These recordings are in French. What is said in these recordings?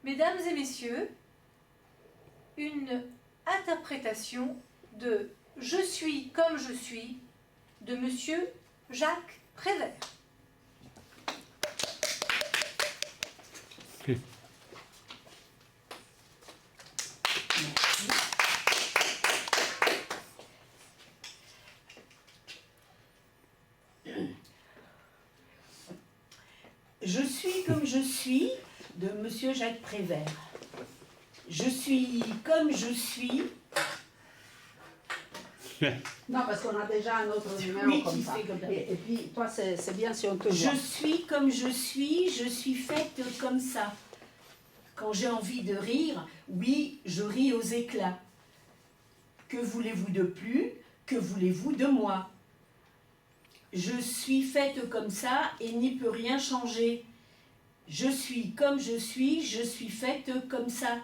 Mesdames et messieurs, une interprétation de « Je suis comme je suis » de Monsieur Jacques Prévert. Je suis comme je suis de Monsieur Jacques Prévert. Je suis comme je suis. Non, parce qu'on a déjà un autre numéro Oui, comme qui ça. fait comme ça. Et puis, toi, c'est bien si on te voit. Je suis comme je suis faite comme ça. Quand j'ai envie de rire, oui, je ris aux éclats. Que voulez-vous de plus? Que voulez-vous de moi? Je suis faite comme ça et n'y peut rien changer. Je suis comme je suis faite comme ça.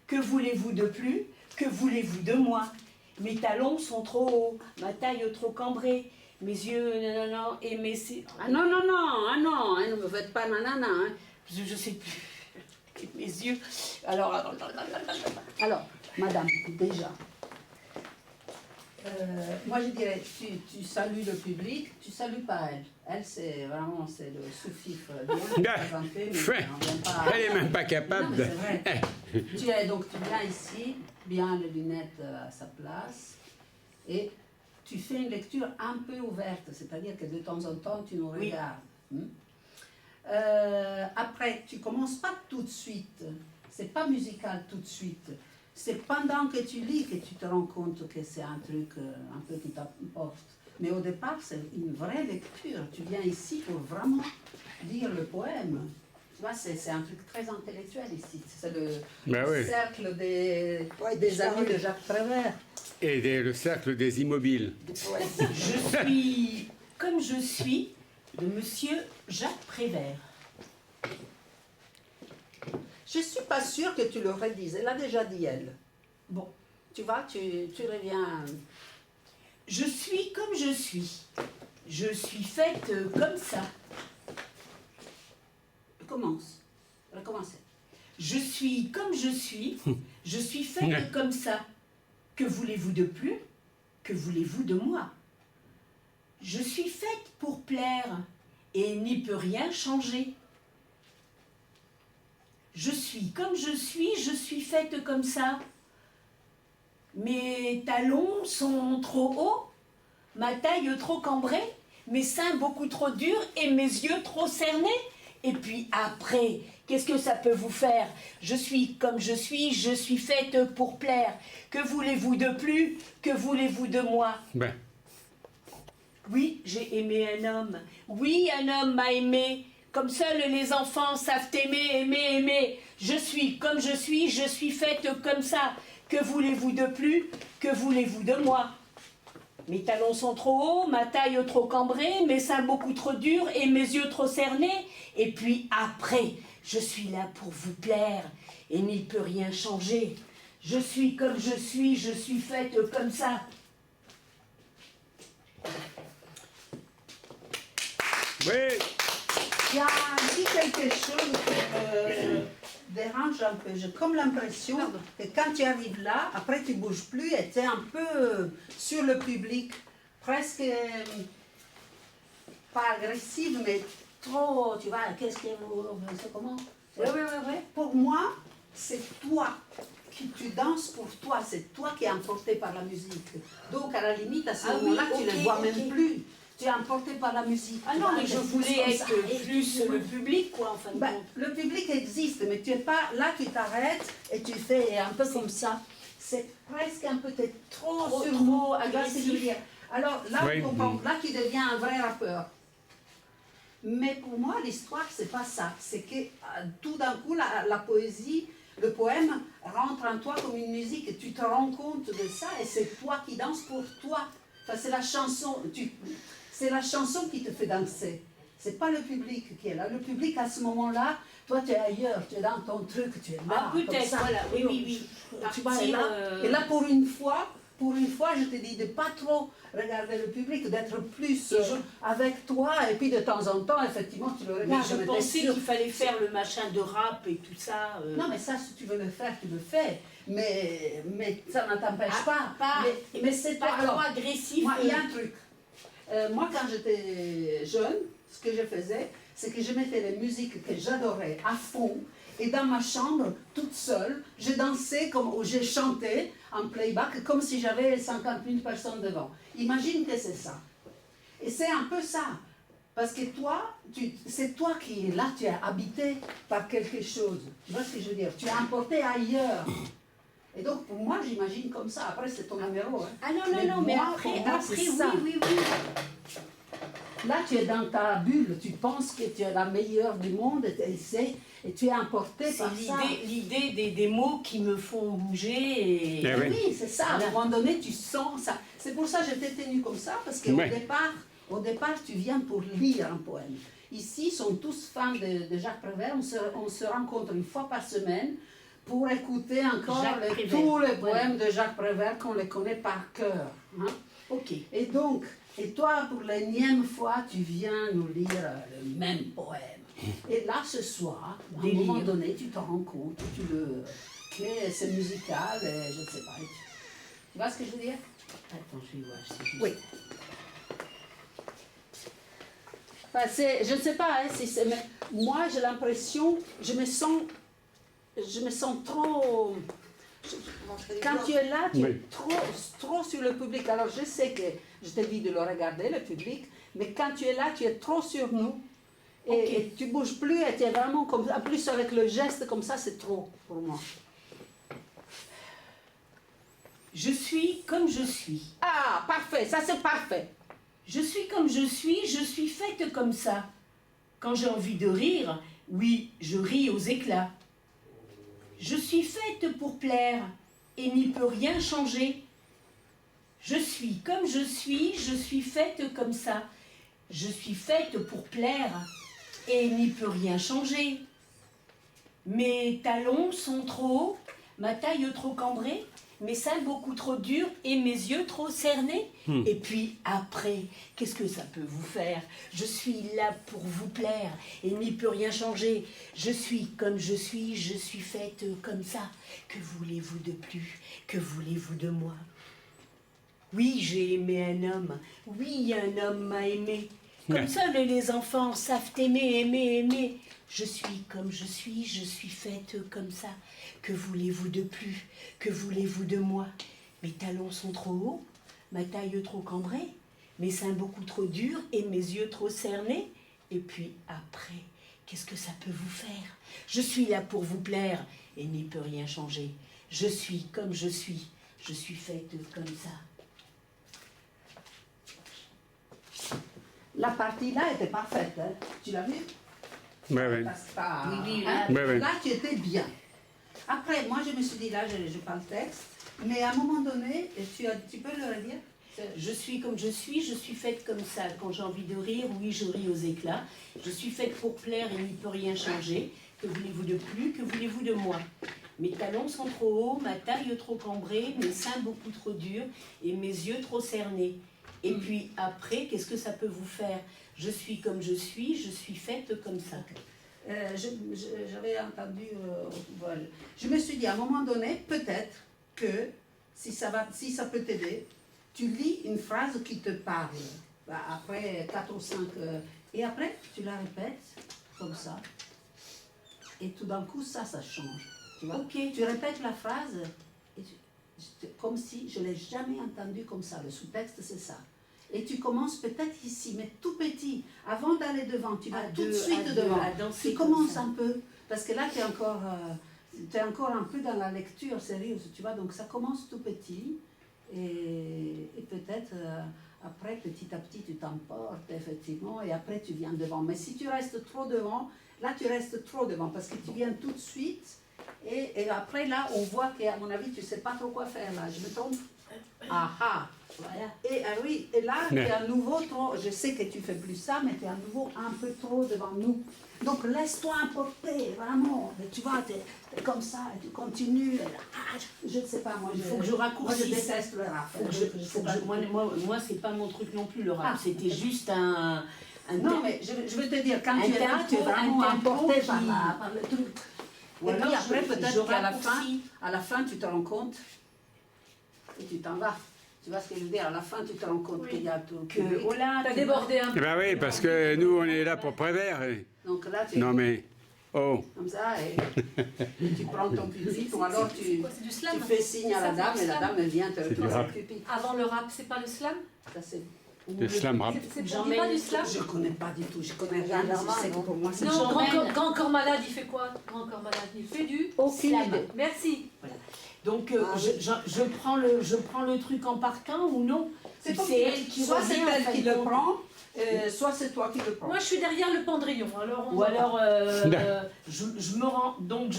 Que voulez-vous de plus? Que voulez-vous de moi? Mes talons sont trop hauts, ma taille trop cambrée, mes yeux, nanana, et mes... Ah non, non, non, ah non, hein, ne me faites pas nanana. Hein. Je sais plus. Mes yeux... Alors, madame, déjà, moi je dirais, tu salues le public, tu salues pas elle. Elle, c'est vraiment, c'est le sous-fif bien présenté, mais on vient pas... Elle n'est même pas capable non, de... mais c'est vrai. Donc tu viens ici, bien les lunettes à sa place, et tu fais une lecture un peu ouverte, c'est-à-dire que de temps en temps tu nous regardes. Après, tu commences pas tout de suite, c'est pas musical tout de suite. C'est pendant que tu lis que tu te rends compte que c'est un truc un peu qui t'apporte. Mais au départ, c'est une vraie lecture. Tu viens ici pour vraiment lire le poème. Tu vois, c'est un truc très intellectuel ici. C'est le cercle des amis de Jacques Prévert. Et le cercle des immobiles. Je suis comme je suis de Monsieur Jacques Prévert. Je ne suis pas sûre que tu le redises. Elle a déjà dit, elle. Bon. Tu vois, tu reviens... Je suis comme je suis. Je suis faite comme ça. Commence. Recommencez. Je suis comme je suis faite comme ça. Que voulez-vous de plus? Que voulez-vous de moi? Je suis faite pour plaire et n'y peut rien changer. Je suis comme je suis faite comme ça. Mes talons sont trop hauts, ma taille trop cambrée, mes seins beaucoup trop durs et mes yeux trop cernés. Et puis après, qu'est-ce que ça peut vous faire? Je suis comme je suis faite pour plaire. Que voulez-vous de plus? Que voulez-vous de moi? Ben. Oui, j'ai aimé un homme. Oui, un homme m'a aimé. Comme seuls les enfants savent aimer. Je suis comme je suis faite comme ça. Que voulez-vous de plus? Que voulez-vous de moi? Mes talons sont trop hauts, ma taille trop cambrée, mes seins beaucoup trop durs et mes yeux trop cernés. Et puis après, je suis là pour vous plaire et n'y peut rien changer. Je suis comme je suis faite comme ça. Oui. Il y a dit quelque chose qui me dérange un peu. J'ai comme l'impression que quand tu arrives là, après tu ne bouges plus et tu es un peu sur le public, presque pas agressive, mais trop, tu vois, qu'est-ce que vous... C'est comment? Oui. Pour moi, c'est toi. Tu danses pour toi, c'est toi qui es emporté par la musique. Donc à la limite, à ce moment-là, tu ne les vois même plus. Tu es emporté par la musique. Ah non, mais je voulais être plus le public, quoi, en fin de compte. Le public existe, mais tu es pas là, tu t'arrêtes et tu fais un peu comme ça. C'est presque un peu trop agressif. Alors là, oui. Là, tu deviens un vrai rappeur. Mais pour moi, l'histoire, c'est pas ça. C'est que tout d'un coup, la poésie, le poème rentre en toi comme une musique et tu te rends compte de ça et c'est toi qui danses pour toi. Enfin, c'est la chanson. C'est la chanson qui te fait danser. C'est pas le public qui est là. Le public, à ce moment-là, toi, tu es ailleurs, tu es dans ton truc, tu es là. Ah, peut-être, voilà, oui. Tu vois, et là, pour une fois, pour une fois, je te dis de pas trop regarder le public, d'être plus avec toi, et puis de temps en temps, effectivement, tu le Mais regardes. je mais pensais t'es sûr- qu'il fallait faire le machin de rap et tout ça. Non, mais ça, si tu veux le faire, tu le fais. Mais ça ne t'empêche mais c'est pas toi. trop Alors, agressif. moi, il y a un truc. Moi, quand j'étais jeune, ce que je faisais, c'est que je mettais les musiques que j'adorais à fond. Et dans ma chambre, toute seule, je dansais ou je chantais en playback comme si j'avais 50 000 personnes devant. Imagine que c'est ça. Et c'est un peu ça. Parce que toi, c'est toi qui es là, tu es habité par quelque chose. Tu vois ce que je veux dire? Tu es emporté ailleurs. Et donc, pour moi, j'imagine comme ça. Après, c'est ton numéro. Hein. Ah non, mais moi, après, pour moi, c'est ça. oui. Là, tu es dans ta bulle, tu penses que tu es la meilleure du monde et tu es emporté par ça. C'est l'idée des mots qui me font bouger. Eh oui. Oui, c'est ça. À un moment donné, tu sens ça. C'est pour ça que je t'ai tenu comme ça, parce qu'au Ouais. départ, tu viens pour lire un poème. Ici, ils sont tous fans de Jacques Prévert. On se rencontre une fois par semaine pour écouter encore Jacques Prévert. tous les poèmes de Jacques Prévert qu'on les connaît par cœur. Hein. Ok. Et donc, et toi, pour l'énième fois, tu viens nous lire le même poème. Et là, ce soir, à un Délire. moment donné, tu te rends compte que c'est musical, et je ne sais pas. Tu vois ce que je veux dire? Attends, je vais voir. c'est juste- Oui. Enfin, je ne sais pas si c'est... Mais moi, j'ai l'impression, je me sens trop... Quand tu es là, tu es Oui. trop sur le public. Alors, je sais que je t'ai dit de le regarder, le public, mais quand tu es là, tu es trop sur nous. Et tu ne bouges plus, et tu es vraiment comme ça. En plus, avec le geste comme ça, c'est trop pour moi. Je suis comme je suis. Ah, parfait, ça c'est parfait. Je suis comme je suis faite comme ça. Quand j'ai envie de rire, oui, je ris aux éclats. Je suis faite pour plaire et n'y peut rien changer. Je suis comme je suis faite comme ça. Je suis faite pour plaire et n'y peut rien changer. Mes talons sont trop hauts, ma taille trop cambrée, mes seins beaucoup trop durs et mes yeux trop cernés. Et puis après, qu'est-ce que ça peut vous faire? Je suis là pour vous plaire et n'y peut rien changer. Je suis comme je suis faite comme ça. Que voulez-vous de plus? Que voulez-vous de moi? Oui, j'ai aimé un homme. Oui, un homme m'a aimé. Comme seuls les enfants savent aimer. Je suis comme je suis faite comme ça. Que voulez-vous de plus? Que voulez-vous de moi? Mes talons sont trop hauts, ma taille trop cambrée, mes seins beaucoup trop durs et mes yeux trop cernés. Et puis après, qu'est-ce que ça peut vous faire? Je suis là pour vous plaire et n'y peut rien changer. Je suis comme je suis faite comme ça. La partie là était parfaite, hein. Tu l'as vu? Ouais, ouais. Oui, Hein? Ouais, ouais. Là, tu étais bien. Après, moi, je me suis dit, là, je parle le texte, mais à un moment donné, tu peux le redire? Je suis comme je suis faite comme ça. Quand j'ai envie de rire, oui, je ris aux éclats. Je suis faite pour plaire et n'y peut rien changer. Que voulez-vous de plus? Que voulez-vous de moi? Mes talons sont trop hauts, ma taille trop cambrée, mes seins beaucoup trop durs et mes yeux trop cernés. Et puis après, qu'est-ce que ça peut vous faire? Je suis comme je suis faite comme ça. J'avais entendu, voilà. Je me suis dit, à un moment donné, peut-être que, si ça peut t'aider, tu lis une phrase qui te parle, après 4 ou 5, et après, tu la répètes, comme ça, et tout d'un coup, ça change, tu vois. Ok. Tu répètes la phrase, et comme si je ne l'ai jamais entendu comme ça, le sous-texte, c'est ça. Et tu commences peut-être ici, mais tout petit, avant d'aller devant, tu vas tout de suite devant. Tu commences un peu, parce que là, tu es encore un peu dans la lecture sérieuse, tu vois, donc ça commence tout petit, et peut-être après, petit à petit, tu t'emportes, effectivement, et après, tu viens devant. Mais si tu restes trop devant, là, tu restes trop devant, parce que tu viens tout de suite, Et après, là, on voit qu'à mon avis, tu ne sais pas trop quoi faire, là. Je me trompe? Ah ah. Voilà. Et ah oui, et là, tu es à nouveau trop, je sais que tu fais plus ça, mais tu es à nouveau un peu trop devant nous. Donc laisse-toi emporter, vraiment. Et tu vois, tu es comme ça, et tu continues. Et là, je ne sais pas, moi, Il faut que je raccourcisse. Moi, je déteste le rap. Moi, c'est pas mon truc non plus, le rap. Ah, C'était ok. juste un Non, mais je veux te dire, quand un tu es là, tu es tempo, vraiment un tempo emporté qui- par le truc. Ou Et puis alors, après, je peut-être qu'à raccourcis. à la fin, tu te rends compte et tu t'en vas. Tu vois ce que je veux dire? À la fin, tu te rends compte Oui. qu'il y a tout. Que, oh là, T'as tu débordé un Eh peu. ben oui, parce que nous, on est là pour Prévert. Donc là, tu es Non mais, oh, comme ça et tu prends ton pupitre ou alors C'est tu, quoi, c'est du slam? tu fais signe à la Ça, dame c'est et du la slam. dame elle vient te du retourner rap. le pupitre. Avant le rap, c'est pas le slam? Ça, c'est... le slam rap. On dit J'emmène- pas du slam? Je connais pas du tout, je connais rien, mais je sais que pour moi c'est Non, J'emmène- Grand Corps Malade, il fait quoi? Grand Corps Malade, il fait du aucune slam. idée. Merci. Donc, Ah oui. je prends le truc en partant ou non? C'est C'est comme- elle qui soit revient, c'est en elle fin qui de le compte. prend, soit c'est toi qui le prends. Moi, je suis derrière le pendrillon. Alors, on Ou va alors, voir. je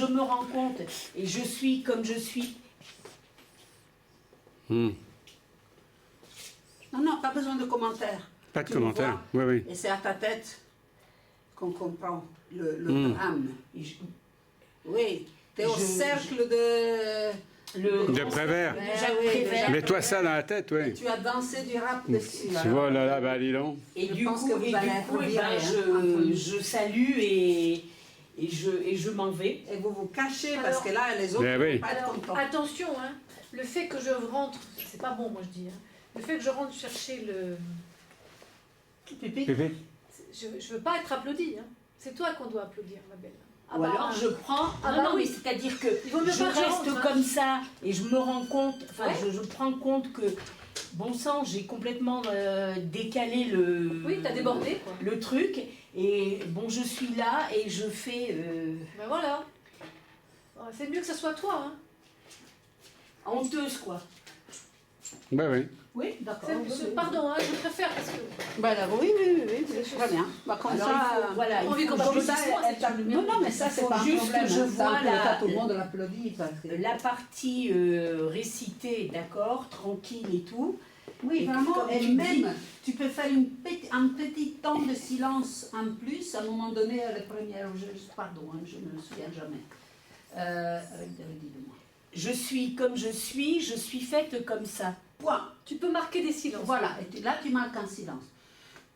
me rends compte et je suis comme je suis. Hmm. Non, pas besoin de commentaires. Pas de Tu le commentaire. vois. Oui, oui. Et c'est à ta tête qu'on comprend le Hmm. drame. Et Oui, tu es au Je- cercle de... De Prévert. de Eh Jacques oui, Prévert. déjà. Mets-toi ça dans la tête, oui. Tu as dansé du rap dessus. Tu vois, là, bah dis donc. Et Je du pense coup, que vous et allez du être coup, eh virés, ben, hein, entre nous. je salue et je m'en vais. Et vous vous cachez Alors- parce que là, les autres Eh ne oui. vont pas être Alors, contents. attention, hein, le fait que je rentre, c'est pas bon, moi je dis. Hein, le fait que je rentre chercher le. Pipi. Pépé. Je veux pas être applaudie. Hein. C'est toi qu'on doit applaudir, ma belle. Ah Ou bah, alors je prends. Ah non, bah non, oui. mais c'est-à-dire que Il vaut mieux je pas que je reste rentre, hein. comme ça et je me rends compte, enfin Ouais. je prends compte que, bon sang, j'ai complètement décalé le, Oui, t'as débordé, quoi. le truc. Et bon, je suis là et je fais Ben voilà. C'est mieux que ce soit toi. Hein. honteuse quoi. Bah oui. Oui, d'accord. Pardon, hein, je préfère parce que. Bah, là, oui, très bien. Bah, comme Alors, ça, il faut, voilà, il envie faut qu'on juste- m'applaudisse, moi, c'est elle- une non, lumière. non, mais ça, c'est faut pas un juste problème. que je hein. vois Ça, la- tout le monde l'applaudit. parce que- la partie récitée, d'accord, tranquille et tout. Oui, Et vraiment, comme et tu même, tu peux faire un petit temps de silence en plus, à un moment donné, à la première, pardon, hein, je ne me souviens jamais. Redis-le-moi. Je suis comme je suis faite comme ça. Point. Tu peux marquer des silences. Voilà, et là, tu marques en silence.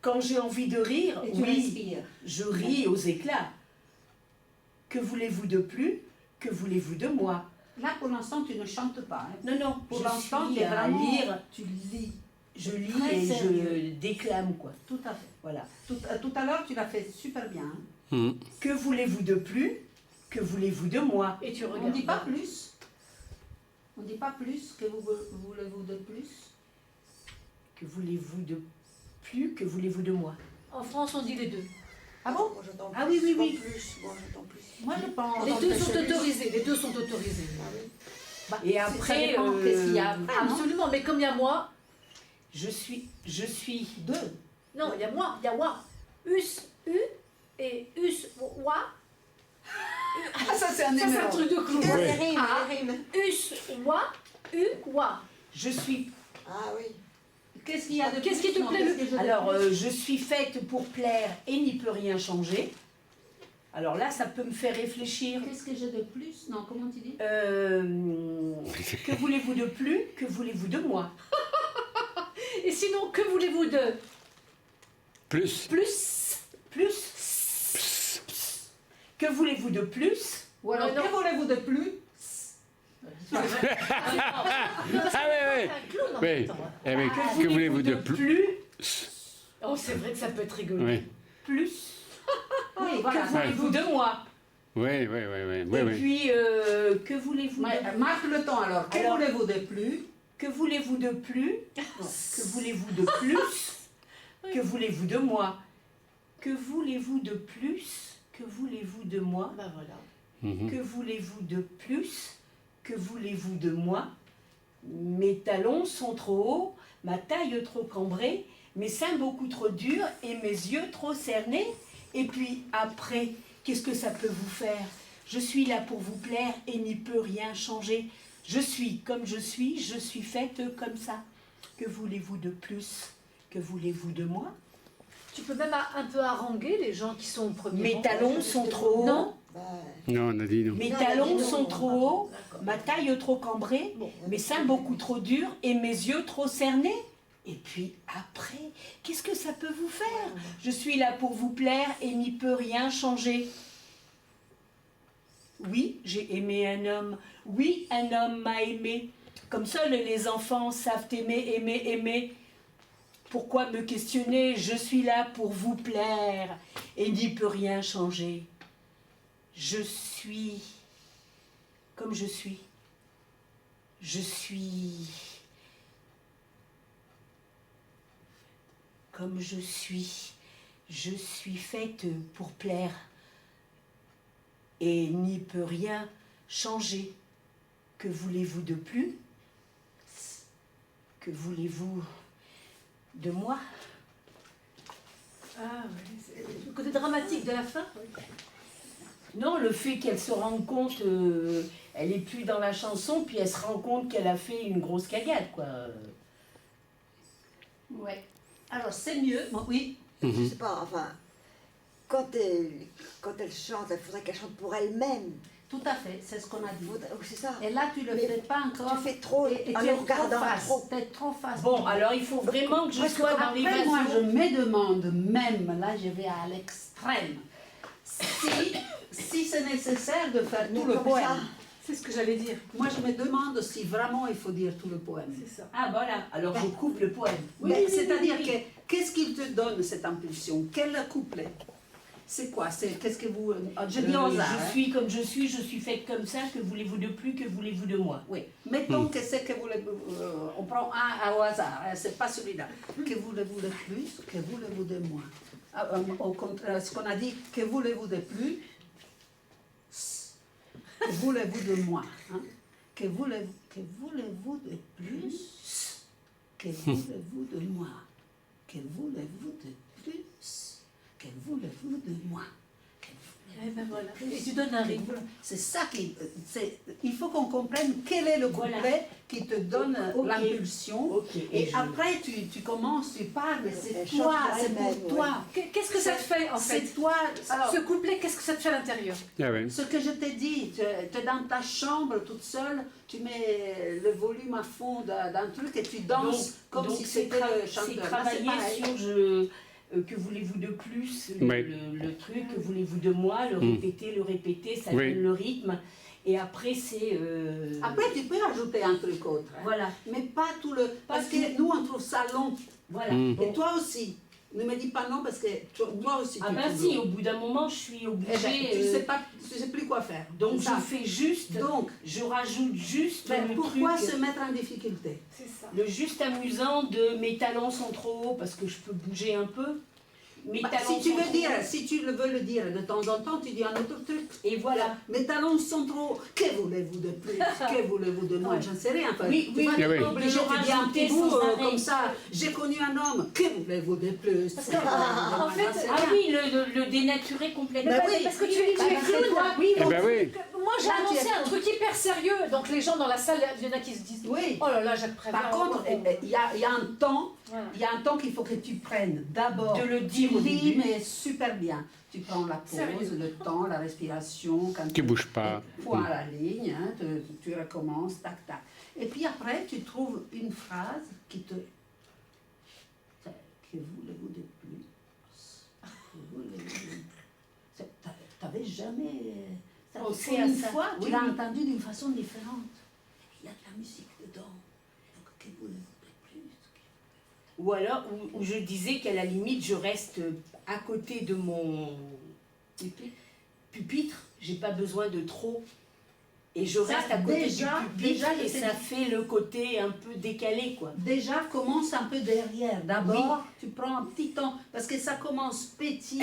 Quand j'ai envie de rire, Et tu oui, respires. je ris aux éclats. Que voulez-vous de plus? Que voulez-vous de moi? Là, pour l'instant, tu ne chantes pas. hein. Non, non, Pour je l'instant, suis tu es à vraiment... lire, Tu lis. je lis Très et sérieux. je déclame, quoi. Tout à fait. Voilà. Tout à l'heure, tu l'as fait super bien. hein. Hmm. Que voulez-vous de plus? Que voulez-vous de moi? Et tu On regardes. ne dit pas plus. On ne dit pas plus. Que voulez-vous de plus? Que voulez-vous de plus? Que voulez-vous de moi? En France, on dit les deux. Ah bon? Moi j'entends Ah oui, oui, oui. plus. Moi j'entends plus. Moi, je pense. Les deux sont autorisés. Les deux sont autorisés. Bah, Et ça après, dépend qu'est-ce qu'il y a après, non? Absolument. Mais comme il y a moi, je suis Deux. non, il y a moi. Il y a moi. Us, u et us, wa. Ah, ça, c'est un Ça, c'est un numéro. truc de clou. Ouais. Les rimes, Ah. les rimes. Us, wa, u, wa. je suis Ah oui. Qu'est-ce qu'il y a de Qu'est-ce plus? qui te Non, plaît qu'est-ce que je- alors je suis faite pour plaire et n'y peut rien changer. Alors là, ça peut me faire réfléchir. Qu'est-ce que j'ai de plus? Non, comment tu dis? Que voulez-vous de plus? Que voulez-vous de moi? Et sinon, que voulez-vous de Plus. plus? Plus? Que voulez-vous de plus? Ou alors, non. que voulez-vous de plus? Non, parce que Ah oui, c'est oui. un clown en Oui. même temps. Eh oui, que voulez-vous de plus? Oh, c'est vrai que ça peut être rigolo. Oui, Plus? Oui, Que voilà. voulez-vous de moi? oui, oui, oui, oui, oui, Et oui. puis, que voulez-vous Ouais, de marque le temps alors. Que Alors- voulez-vous de plus? Que voulez-vous de plus? Non. Que voulez-vous de plus? Que voulez-vous de moi? Que voulez-vous de plus? Que voulez-vous de moi? Bah voilà. Mhm. Que voulez-vous de plus? Que voulez-vous de moi? Mes talons sont trop hauts, ma taille trop cambrée, mes seins beaucoup trop durs et mes yeux trop cernés. Et puis après, qu'est-ce que ça peut vous faire? Je suis là pour vous plaire et n'y peut rien changer. Je suis comme je suis faite comme ça. Que voulez-vous de plus? Que voulez-vous de moi? Tu peux même un peu haranguer les gens qui sont au premier Mes rang. talons sont trop hauts. Non. Non, on a dit non. Mes Non, talons non, sont non, trop non. hauts, ma taille trop cambrée, Bon, mes seins beaucoup trop durs et mes yeux trop cernés. Et puis après, qu'est-ce que ça peut vous faire? Je suis là pour vous plaire et n'y peut rien changer. Oui, j'ai aimé un homme. Oui, un homme m'a aimé. Comme seuls les enfants savent aimer, aimer, aimer. Pourquoi me questionner? Je suis là pour vous plaire et n'y peut rien changer. Je suis comme je suis. Je suis comme je suis. Je suis faite pour plaire et n'y peut rien changer. Que voulez-vous de plus? Que voulez-vous de moi? Ah oui, c'est le côté dramatique de la fin. Non, le fait qu'elle se rende compte, elle est plus dans la chanson, puis elle se rend compte qu'elle a fait une grosse cagade, quoi. Ouais. Alors c'est mieux, oui. Je sais pas, enfin, quand elle chante, il faudrait qu'elle chante pour elle-même. Tout à fait, c'est ce qu'on a dit. C'est ça. Et là, tu le Mais fais pas encore. Tu fais trop et en tu le es trop regardant face. trop. T'es trop face. Bon, alors il faut vraiment que je Presque sois comme dans Après, l'évasion. moi, je me demande, même là, je vais à l'extrême, si c'est nécessaire de faire Mais tout le comme poème. ça. C'est ce que j'allais dire. Moi, je me demande si vraiment il faut dire tout le poème. C'est ça. Ah voilà, alors je coupe le poème. Mais c'est-à-dire que qu'est-ce qu'il te donne cette impulsion? Quel couplet? C'est quoi? Qu'est-ce que vous... Je dis au hasard. Je suis comme je suis faite comme ça, que voulez-vous de plus, que voulez-vous de moi? Oui. Mettons que c'est que voulez-vous... on prend un au hasard, hein, c'est pas celui-là. Que voulez-vous de plus? Que voulez-vous de moins? Ah, au contraire, ce qu'on a dit, que voulez-vous de plus? Que voulez-vous de moins? Hein? Que voulez-vous de plus? Que voulez-vous de moins? Que voulez-vous de plus? Que voulez-vous de moi? Et ben voilà. Et tu donnes un rythme. C'est ça qui... il faut qu'on comprenne quel est le couplet Voilà. qui te donne Ok. l'impulsion. Ok. Et après, tu commences, tu parles, c'est Elle toi, chante pour c'est pour elle-même, toi. Qu'est-ce que ça te fait en fait? C'est toi. Alors, Ce couplet, qu'est-ce que ça te fait à l'intérieur? Ah ouais. ce que je t'ai dit, tu es dans ta chambre toute seule, tu mets le volume à fond d'un truc et tu danses comme si c'était le c'est chanteur. Là, c'est travailler pareil. sur que voulez-vous de plus, Ouais. le truc, que voulez-vous de moi, le répéter, ça Oui. donne le rythme. Et après, c'est... Après, tu peux ajouter un truc autre. hein. Voilà, Mais pas tout le... Parce que nous, on trouve ça long. voilà. Mm. Et toi aussi. Ne me dis pas non parce que toi aussi Ah tu ben trouves si, long. au bout d'un moment, je suis Eh obligée... ben, tu sais plus quoi faire. donc C'est ça. je fais juste, Donc, je rajoute juste ben, le pourquoi truc, se mettre en difficulté? C'est ça. le juste amusant de mes talons sont trop hauts parce que je peux bouger un peu. Mes Bah, talons si tu sont veux trop dire, hauts. si tu le veux le dire de temps en temps, tu dis un autre truc. Et voilà. Mes talons sont trop. Que voulez-vous de plus? Que voulez-vous de moi? Ouais. J'en sais rien. Enfin, Oui, tu oui, vas Ah oui. pas obligé de dire un rajouter petit bout sans arrêt. comme ça. J'ai connu un homme. Que voulez-vous de plus? Parce que, en fait, J'en sais Ah rien. oui, le dénaturer complètement. Mais Bah, oui. parce que tu es Bah, c'est clown. toi. Oui, Eh donc, ben oui. moi j'ai Là, tu annoncé es un truc hyper sérieux. Donc les gens dans la salle, il y en a qui se disent Oui. oh là là, Jacques Prévert. Par contre, il y a un temps. Voilà. Il y a un temps qu'il faut que tu prennes. D'abord, De le dire tu au lis, début. mais super bien. Tu prends la pause, Sérieux. le temps, la respiration. Quand Tu bouges pas. Point à la ligne, hein, tu recommences, tac, tac. Et puis après, tu trouves une phrase qui te... Que voulez-vous de plus? Que voulez-vous de... T'avais jamais... ça Pensé fait à une ça. fois, Oui, tu l'as oui. entendu d'une façon différente. Il y a de la musique dedans. Donc, que voulez-vous de plus? Ou alors, où je disais qu'à la limite, je reste à côté de mon pupitre, j'ai pas besoin de trop. Et je Ça, reste à côté déjà- du pupitre déjà, et je t'ai ça dit. fait le côté un peu décalé, quoi. Déjà, commence un peu derrière. D'abord, tu prends un petit temps, parce que ça commence petit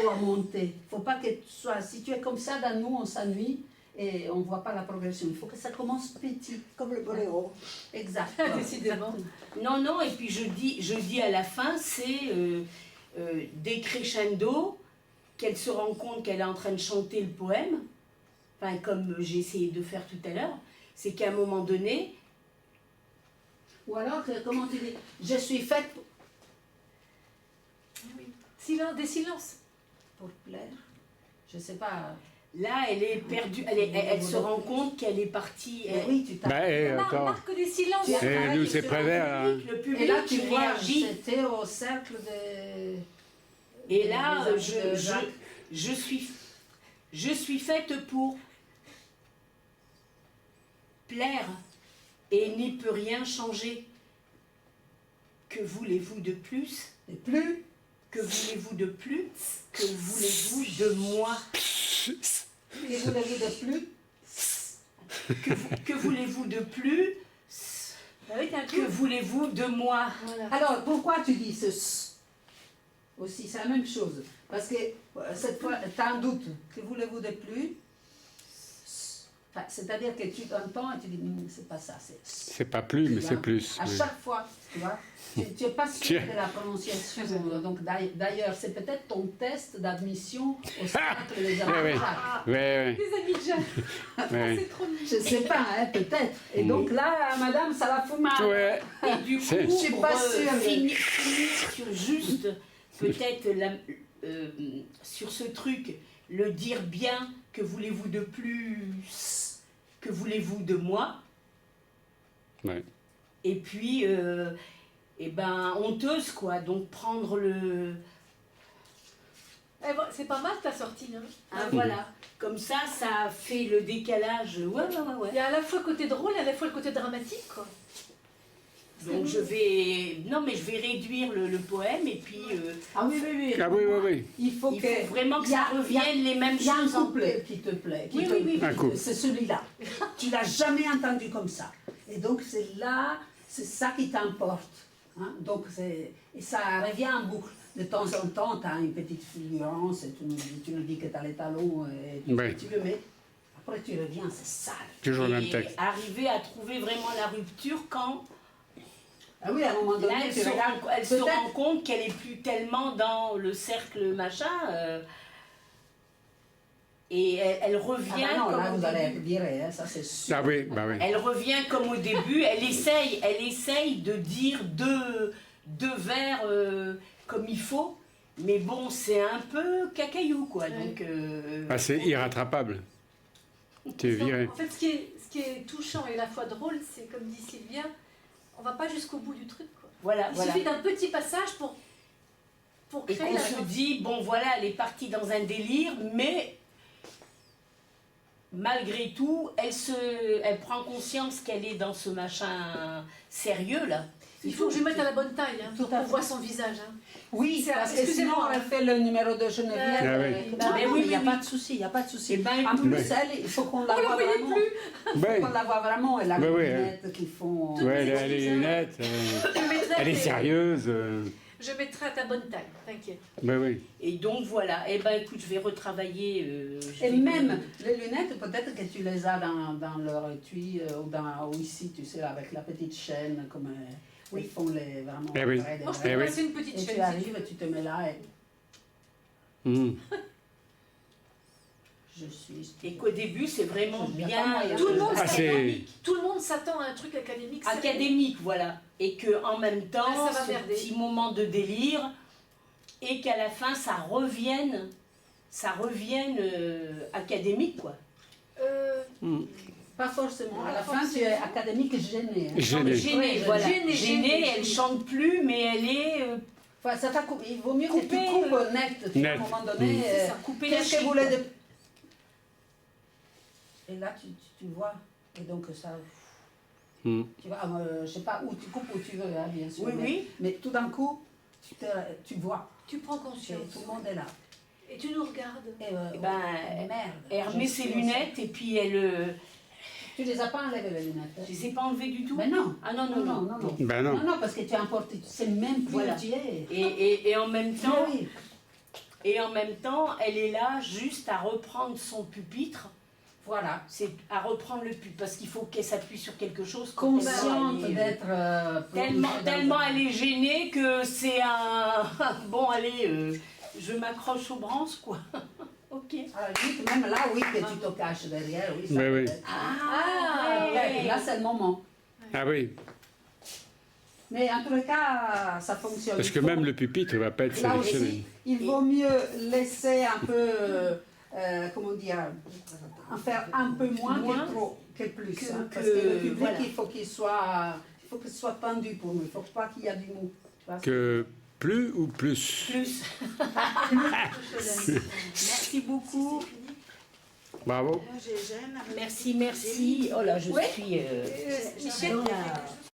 pour monter. Il ne faut pas que tu sois... Si tu es comme ça, dans nous, on s'ennuie et on ne voit pas la progression. Il faut que ça commence petit. Comme le boléro. Exact. Décidément. Non, non, et puis je dis à la fin, c'est décrescendo, qu'elle se rend compte qu'elle est en train de chanter le poème, enfin, comme j'ai essayé de faire tout à l'heure, c'est qu'à un moment donné, Ou alors, comment tu dis, je suis faite Oui. Silence, des silences. pour plaire. Je sais pas. là, elle est perdue, elle se rend compte qu'elle est partie. Mais oui, tu t'as. Bah, attends. Marque des silences. Tu as- Eh, nous, c'est Prévert, là. Le public Et là, tu vois, réagit. c'était au cercle de. Et là, des amis de Jacques. je suis faite pour plaire et n'y peut rien changer. Que voulez-vous de plus? Et plus. Que voulez-vous de plus? Que voulez-vous de moi? Et vous l'avez de plus. Que voulez-vous de plus? Ah oui, t'as un Que coup. voulez-vous de moi? Voilà. Alors, pourquoi tu dis ce s aussi? C'est la même chose. Parce que cette fois, tu as un doute. Que voulez-vous de plus? Enfin, c'est-à-dire que tu entends et tu dis, c'est pas ça, c'est s. C'est pas plus, mais c'est plus. À oui. chaque fois, tu vois. Tu n'es pas sûr Tiens. de la prononciation. Donc, d'ailleurs, c'est peut-être ton test d'admission au cercle des amis Ouais, de ouais. Jacques. Ouais, Des amis de Jacques. ouais. C'est trop mignon. Je sais pas, hein, peut-être. Et donc là, madame, ça va foutre mal. Ouais. Et du coup, C'est- Je suis pas sûre. finir sur juste, peut-être, sur ce truc, le dire bien, que voulez-vous de plus? Que voulez-vous de moi? Ouais. Et puis, eh ben, honteuse, quoi. Donc, prendre le... Eh bon, c'est pas mal ta sortie. Hein. Ah, voilà. Comme ça fait le décalage. Ouais. Il y a à la fois le côté drôle et à la fois le côté dramatique. Quoi. Donc, je vais... Non, mais je vais réduire le poème et puis... Ah oui, oui, oui. Ah oui, oui, oui. Il faut il que. faut vraiment que il y a- ça revienne les mêmes Il y a un choses. en- couplet qui te plaît. Oui, oui. Un couple. C'est celui-là. Tu l'as jamais entendu comme ça. Et donc c'est là, c'est ça qui t'importe. Hein? Donc et ça revient en boucle. De temps en temps, tu as une petite fulgurance et tu nous dis que tu as les talons et Oui. tu le mets. Après tu reviens, c'est sale. Toujours le même Et texte. arriver à trouver vraiment la rupture quand Ah oui, à un moment donné, là, elle tu se regardes. rend, elle se peut-être- rend compte qu'elle est plus tellement dans le cercle machin. Et elle Ah revient bah non, là comme vous au allez début. être viré, hein, ça c'est sûr. Ah oui, bah oui. Elle revient comme au début. Elle essaye de dire deux vers comme il faut. Mais bon, c'est un peu cacaillou, quoi. Ouais. Donc, Ah, c'est irrattrapable. Tu es viré. En fait, ce qui est touchant et à la fois drôle, c'est comme dit Sylvia, on va pas jusqu'au bout du truc. Quoi. voilà. Il voilà. suffit d'un petit passage pour Et créer qu'on la se dit, bon voilà, elle est partie dans un délire, mais malgré tout, elle prend conscience qu'elle est dans ce machin sérieux là. Il faut que je le mette à la bonne taille, hein, Tout pour à qu'on fait. voit son visage. Hein. Oui, C'est- parce que sinon excusez-moi, on a fait le numéro de Geneviève. Ah oui. Mais oui, il n'y a oui, pas oui. de souci, il n'y a pas de souci. Eh ben, En plus, Ouais. elle, il faut qu'on la On la voit voyait vraiment. plus. Il faut Ouais, qu'on la voit vraiment. Elle a Ouais, les ouais, lunettes qui font. Tout- ouais, elle a les lunettes. Je mettrai Elle est sérieuse. Je mettrai à ta bonne taille, t'inquiète. Bah oui. Et donc voilà, eh ben écoute, je vais retravailler. Je Et vais- même les lunettes, peut-être que tu les as dans leur étui ou ici, tu sais, avec la petite chaîne, comme Oui. ils font les vraiment. Eh oui. près des- Moi, je peux Eh te oui. passer une petite Et chaîne. tu si arrives et tu te mets là et Mmh. je suis. Et qu'au début, c'est vraiment Il y a pas bien moyen. Tout le monde Ah, c'est- Tout le monde s'attend à un truc académique. c'est- académique, voilà. Et que en même temps, Ah, ça va ce merder. petit moment de délire, et qu'à la fin, ça revienne académique, quoi. Mmh. Pas forcément. À la Pas fin, tu es forcément. académique gêné. hein. Gêné. Gênée, Ouais, voilà. gênée, Gênée, elle gênée. chante plus, mais elle est Enfin, ça t'a coupé. Il vaut mieux que tu Coupé, coupes net. Tu vois, à un Net. moment donné, Mm. c'est ça, couper la qu'est-ce que chic, vous voulez quoi. de. Et là, tu vois. Et donc, ça. Mmh. Tu vois, je sais pas où tu coupes où tu veux, hein, bien sûr. Oui, mais, oui. mais tout d'un coup, tu vois. Tu prends que conscience. tout le monde est là. Et tu nous regardes. Et, Eh ben, merde. Elle remet je ses suis lunettes et puis elle. Tu les as pas enlevées, les lunettes. hein? Je les ai pas enlevées du tout. Mais non. Ah non, Non, non, non. Non, Bah non. non, parce que tu as importé. Tu sais même plus Voilà. où tu es. Et en même temps, Oui, oui. et en même temps, elle est là juste à reprendre son pupitre. Voilà. C'est à reprendre le pupitre parce qu'il faut qu'elle s'appuie sur quelque chose. Consciente Elle est, d'être. tellement, plongée dans tellement un- elle est gênée que c'est un bon allez, je m'accroche aux branches quoi. Ok. Ok. À la limite, même là, oui, que tu te caches derrière, oui. Ça Oui, oui. peut-être. Ah, Ouais, là, c'est le moment. Ah oui, Mais en tous les cas, ça fonctionne. parce que Il faut- même le pupitre ne va pas être Là sélectionné. aussi, il vaut mieux laisser un peu, comment dire, en faire un peu moins, Moins que trop, que plus. que- hein, parce que- que le public, voilà. il faut qu'il soit tendu pour nous. Il ne faut pas qu'il y ait du mou. Tu vois, Que plus ou plus? Plus. Merci beaucoup. Bravo. Moi, j'aime. Merci, merci. Oh là, je Oui. suis Michel, dans la...